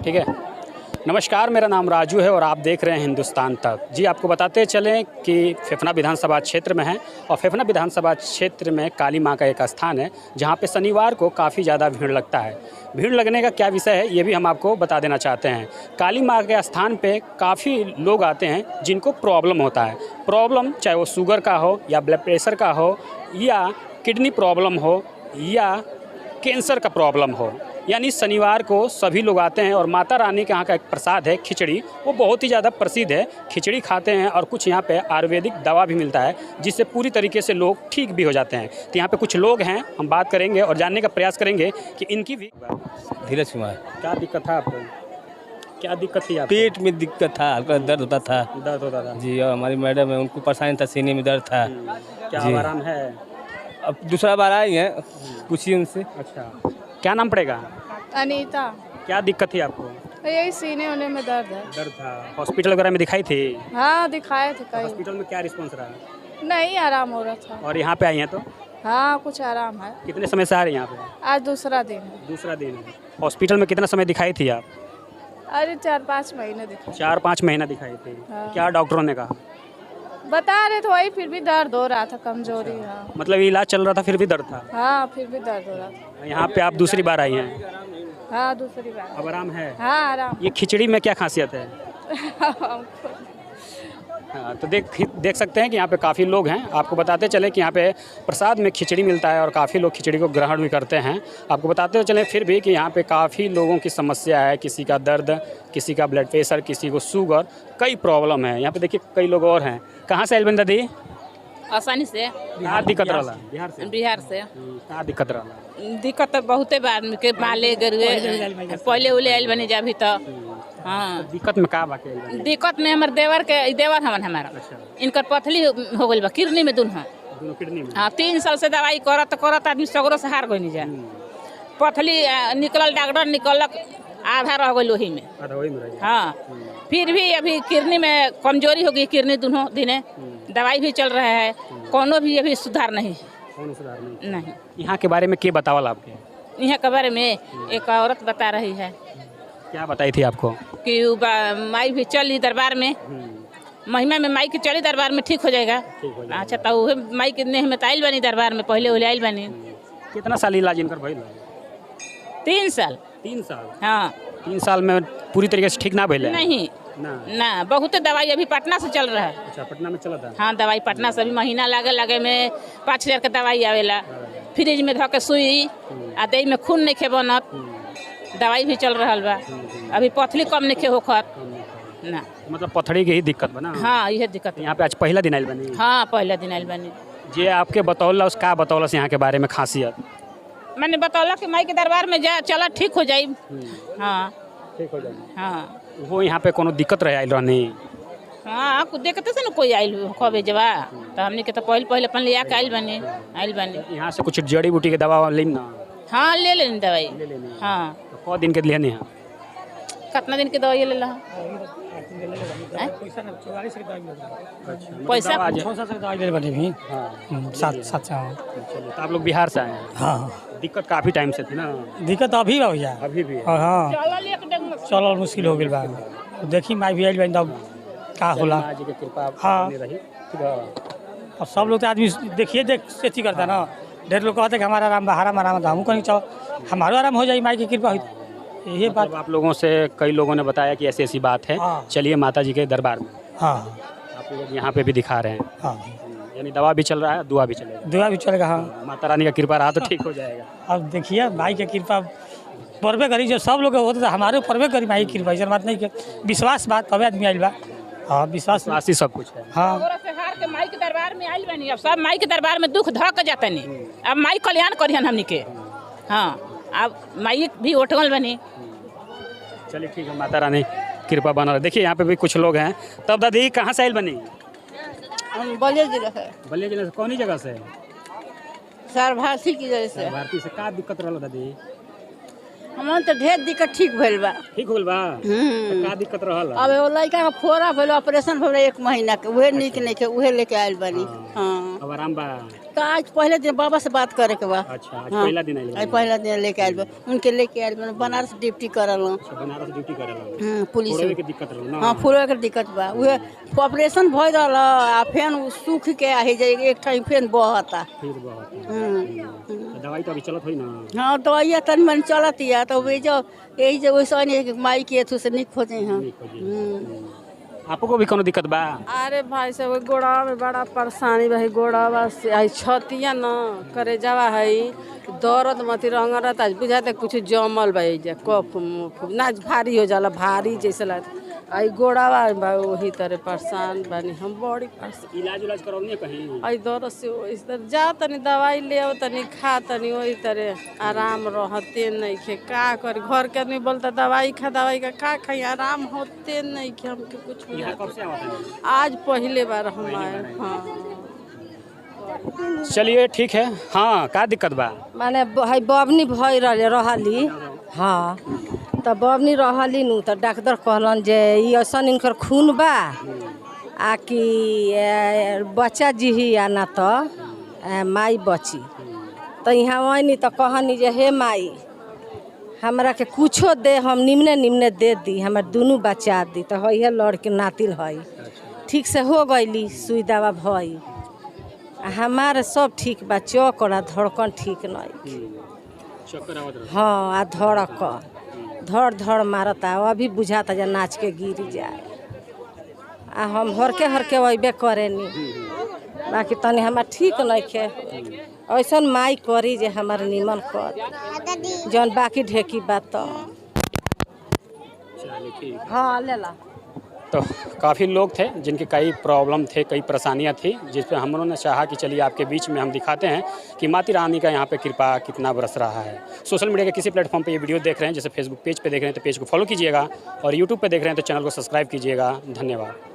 ठीक है। नमस्कार, मेरा नाम राजू है और आप देख रहे हैं हिंदुस्तान तक। जी, आपको बताते चलें कि फेफना विधानसभा क्षेत्र में है और फेफना विधानसभा क्षेत्र में काली माँ का एक स्थान है जहाँ पे शनिवार को काफ़ी ज़्यादा भीड़ लगता है। भीड़ लगने का क्या विषय है ये भी हम आपको बता देना चाहते हैं। काली माँ के स्थान पे काफ़ी लोग आते हैं जिनको प्रॉब्लम होता है। प्रॉब्लम चाहे वो शुगर का हो या ब्लड प्रेशर का हो या किडनी प्रॉब्लम हो या कैंसर का प्रॉब्लम हो, यानी शनिवार को सभी लोग आते हैं। और माता रानी के यहाँ का एक प्रसाद है खिचड़ी, वो बहुत ही ज़्यादा प्रसिद्ध है। खिचड़ी खाते हैं और कुछ यहाँ पे आयुर्वेदिक दवा भी मिलता है जिससे पूरी तरीके से लोग ठीक भी हो जाते हैं। तो यहाँ पे कुछ लोग हैं, हम बात करेंगे और जानने का प्रयास करेंगे कि इनकी भी। धीरज कुमार। क्या दिक्कत था आपको? क्या दिक्कत थी आपको? पेट में दिक्कत था, हल्का दर्द होता था। दर्द होता था जी, और हमारी मैडम है उनको परेशानी था, सीने में दर्द था। क्या जी। आराम है? अब दूसरा बार आई हैं, पूछिए उनसे। अच्छा, क्या नाम पड़ेगा? अनीता। क्या दिक्कत थी आपको? यही सीने होने में दर्द है। दर्द था, हॉस्पिटल वगैरह में दिखाई थी? हाँ, दिखाए थे कहीं। हॉस्पिटल में क्या रिस्पॉन्स रहा? नहीं आराम हो रहा था। और यहाँ पे आई हैं तो हाँ, कुछ आराम है। कितने समय से आ रही हैं यहाँ पे? आज दूसरा दिन है। दूसरा दिन है। हॉस्पिटल में कितना समय दिखाई थी आप? अरे 4-5 महीने दिखा। 4-5 महीना दिखाई थी। हाँ। क्या डॉक्टरों ने कहा? बता रहे थे वही, फिर भी दर्द हो रहा था, कमजोरी। हाँ मतलब इलाज चल रहा था फिर भी दर्द था? हाँ, फिर भी दर्द हो रहा था। यहाँ पे आप दूसरी बार आई हैं? हाँ, दूसरी बार। अब आराम है? हाँ, आराम। ये खिचड़ी में क्या खासियत है? हाँ, तो देख सकते हैं कि यहाँ पे काफ़ी लोग हैं। आपको बताते चले कि यहाँ पे प्रसाद में खिचड़ी मिलता है और काफ़ी लोग खिचड़ी को ग्रहण भी करते हैं। आपको बताते चले फिर भी कि यहाँ पे काफ़ी लोगों की समस्या है। किसी का दर्द, किसी का ब्लड प्रेशर, किसी को शुगर, कई प्रॉब्लम है। यहाँ पे देखिए कई लोग और हैं। कहाँ से आइल दादी? आसानी से कहाँ दिक्कत रहा? बिहार से। बिहार से कहाँ दिक्कत रहा? दिक्कत तो बहुते बार के माले गरुए पहले उले आइल बनी जा भी तो। हाँ, दिक्कत में का बाकी आइल बानी? दिक्कत में हमर देवर हमन हमारा अच्छा, इनकर पथली हो गइल बा किडनी में दुन। दोनों किडनी में? हाँ, 3 साल से दवाई करत आदमी सगरो से हार गइल जा। पथली निकलल, डॉक्टर निकलक, आधा रह गइल वही में। आधा वही में रह गया। हाँ, फिर भी अभी किडनी में कमजोरी हो गई, किडनी दोनों दिने दवाई भी चल रहा है, कोनो भी अभी सुधार नहीं। कौन सुधार नहीं? नहीं, यहाँ के बारे में क्या बतावल आपके? यहाँ के बारे में एक औरत बता रही है क्या बताई थी आपको? कि माई भी चली दरबार में, महिमा में माई की चली दरबार में ठीक हो जाएगा। ठीक हो जाएगा। अच्छा, तो वह माई के नेह में आइल बनी दरबार में, पहले उले आइल बनी। कितना साल इलाज इनकर भइल? 3 साल। 3 साल? हाँ। 3 साल में पूरी तरीके से ठीक ना भइल? नहीं ना, बहुत दवाई अभी पटना से चल रहा है। अच्छा, पटना में चला था? हाँ, दवाई पटना से अभी महीना लगे में 5,000 के दवाई आवेला। फ्रिज में धो के सुई आ देह में खून नहीं खे बनत, दवाई भी चल रहा बा। अभी पथली कम नहीं खे होखत ना। मतलब पथड़ी की ही दिक्कत बना? हाँ, यह दिक्कत। यहाँ पे आज पहला दिन आइल बनी? हाँ, पहला दिन आइल बनी। जे आपके बतौलस का बतौलस यहाँ के बारे में खासियत? मैंने बतौला कि माई के दरबार में जा, चला ठीक हो जाई। हाँ, ठीक हो जाए। हाँ, वो यहाँ पे कोनो दिक्कत रहे आइल रहनी? हाँ, कुछ देखते से ना कोई आइल खबे जवा, तो हमने के तो पहले अपन ले आके आइल बनी। यहाँ से कुछ जड़ी बूटी के दवा लेम ना? हाँ, ले लेनी दवाई। ले लेनी? हाँ। तो कौ दिन के लेनी है? कितना दिन की दवाई ले ला? पैसा आज? 6 से दवाई ले बनी भी। हाँ, 7 से। चलिए, तो आप लोग बिहार से आए हैं? हाँ, दिक्कत काफ़ी टाइम से थी ना? दिक्कत अभी बा भैया। अभी भी है? हाँ, चल चलो मुश्किल हो गई बा। देखी माई भी आइल बनी तब का होला। माँ जी की कृपा हाँ। बनी रही। ठीक है। अब सब लोग तो आदमी देखिए सेठी करता है ना। ढेर लोग कहते हैं कि हमारा आराम आराम था, हमको कहीं चाहो हमारा आराम हो जाए, माई की कृपा हुई। यही बात। मतलब आप लोगों से कई लोगों ने बताया कि ऐसी ऐसी बात है। हाँ। चलिए माता जी के दरबार में हाँ आप लोग यहाँ पे भी दिखा रहे हैं। हाँ, यानी दवा भी चल रहा है, दुआ भी चलेगा। दुआ भी चलेगा। हाँ, माता रानी का कृपा रहा तो ठीक हो जाएगा। अब देखिए माई की कृपा परवे करी, जो सब लोग होते थे हमारे परवे करी माई की कृपा। ऐसा बात नहीं कि विश्वास बात कभी आदमी आइल बा। हाँ, विश्वास राशि सब कुछ है। हाँ, से हार के माई के दरबार में आइल बनी। अब सब माई के दरबार में दुख धक जाता नहीं। अब माई कल्याण करियन हमनी के। हाँ, अब माई भी उठगल बनी। चलिए ठीक है, माता रानी कृपा बना रहे। देखिए यहाँ पे भी कुछ लोग हैं। तब दादी कहाँ से आइल बनी? हम बलिया जिला से। बलिया जिले से? कौन ही जगह से? सर भारती की वजह से भारती से। का दिक्कत रहा दादी? हमन तो ढेर दिक्कत ठीक भइल बा। ठीक होल बा? तो का दिक्कत रहल? अब वो लड़का का फोड़ा भइल, ऑपरेशन भइल 1 महीना के, उहे निक नहीं के, उहे लेके आइल बनी। हाँ, अब आराम बा? तो आज पहले दिन बाबा से बात करे के बा। अच्छा आज हाँ। पहला दिन आइल आज पहला दिन लेके आयल बा, उनके लेके आयल बा, बनारस ड्यूटी करल हूँ। बनारस ड्यूटी करेला पुलिस थोड़े के दिक्कत रहल ना हाँ फूलों के दिक्कत बा, उहे ऑपरेशन भय रहल आ फेन उ सूख के आ जाए एक टाइम फेन बहता। फिर बहुत हम्म। दवाई तो अभी चलत होई ना हाँ दवाइया तन मन चलत या तो वे जो यही जो वैसा नहीं माई के थू से निक खोजे हैं। आपको भी कोनो दिक्कत बा अरे भाई साहब गोड़ा में बड़ा परेशानी भाई गोड़ा से आई छतिया न करे जावा है दर्द मती रंगरत आज बुझाते कुछ जमल बा जा कफ ना भारी हो जाला भारी जैसे लगता आई गोड़ा बा वही तरह परेशान बानी हम बड़ी परेशान इलाज उलाज करौनी कहीं आई दर्द से इस तरह जा तनी दवाई ले आओ तनी खा तनी वही तरह आराम रहते नहीं खे का कर घर के आदमी बोलता दवाई खा दवाई का खाई आराम होते नहीं खे हमके कुछ यहाँ कब से आवत है आज पहले बार हम आए हाँ चलिए ठीक है हाँ का दिक्कत बा माने है बबनी भई रहली हाँ तो बबनी रहली नु तो डॉक्टर कहलन जे ई ऐसन इनकर खून बा आ कि बच्चा जी आ ना तो माई बची तो यहाँ वही तो कहनी जे हे माई हमरा के कुछो दे हम निमने निमने दे दी हमार दोनों बचा दी तो है लड़के नातिन है ठीक से हो गईली सुई दवा भई हमारे सब ठीक बा चौकड़ा धड़कन ठीक नहीं चक्कर आवत रहे हाँ आ धड़कन धड़ धड़ मारता अभी बुझाता जा नाच के गिर जाए आ हम हरके वैबे करेनी बाकी तनी हमार ठीक नहीं खे ऐसा माई करी जे हमार निमन कर जौन बाकी ढेकी बात तो चलिए ठीक हाँ ले ला तो काफ़ी लोग थे जिनके कई प्रॉब्लम थे कई परेशानियां थी जिस पर हम लोगों ने चाहा कि चलिए आपके बीच में हम दिखाते हैं कि माती रानी का यहाँ पे कृपा कितना बरस रहा है। सोशल मीडिया के किसी प्लेटफॉर्म पे ये वीडियो देख रहे हैं जैसे फेसबुक पेज पे देख रहे हैं तो पेज को फॉलो कीजिएगा और यूट्यूब पे देख रहे हैं तो चैनल को सब्सक्राइब कीजिएगा। धन्यवाद।